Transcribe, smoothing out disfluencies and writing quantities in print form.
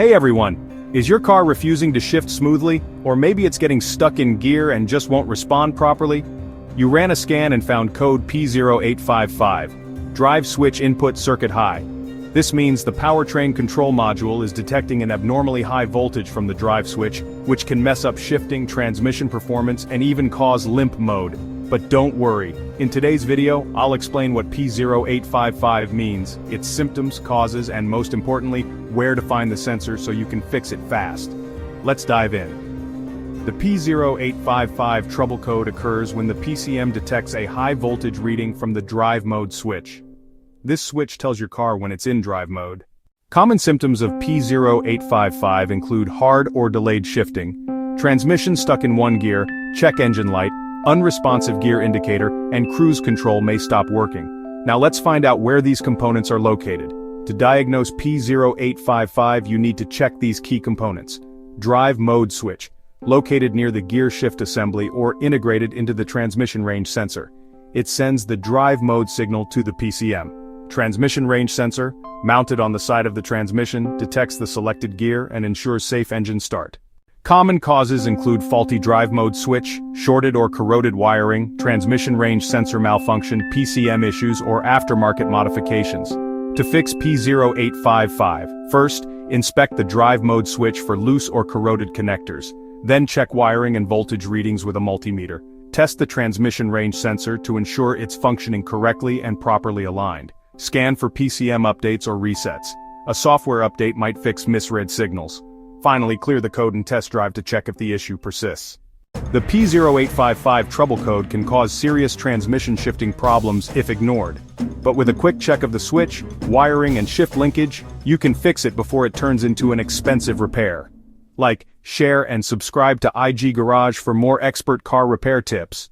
Hey everyone! Is your car refusing to shift smoothly, or maybe it's getting stuck in gear and just won't respond properly? You ran a scan and found code P0855, drive switch input circuit high. This means the powertrain control module is detecting an abnormally high voltage from the drive switch, which can mess up shifting, transmission performance, and even cause limp mode. But don't worry, in today's video, I'll explain what P0855 means, its symptoms, causes, and most importantly, where to find the sensor so you can fix it fast. Let's dive in. The P0855 trouble code occurs when the PCM detects a high voltage reading from the drive mode switch. This switch tells your car when it's in drive mode. Common symptoms of P0855 include hard or delayed shifting, transmission stuck in one gear, check engine light, unresponsive gear indicator, and cruise control may stop working. Now let's find out where these components are located. To diagnose P0855, you need to check these key components. Drive mode switch, located near the gear shift assembly or integrated into the transmission range sensor. It sends the drive mode signal to the PCM. Transmission range sensor, mounted on the side of the transmission, detects the selected gear and ensures safe engine start. Common causes include faulty drive mode switch, shorted or corroded wiring, transmission range sensor malfunction, PCM issues, or aftermarket modifications. To fix P0855, first, inspect the drive mode switch for loose or corroded connectors. Then check wiring and voltage readings with a multimeter. Test the transmission range sensor to ensure it's functioning correctly and properly aligned. Scan for PCM updates or resets. A software update might fix misread signals. Finally, clear the code and test drive to check if the issue persists. The P0855 trouble code can cause serious transmission shifting problems if ignored. But with a quick check of the switch, wiring and shift linkage, you can fix it before it turns into an expensive repair. Like, share and subscribe to IG Garage for more expert car repair tips.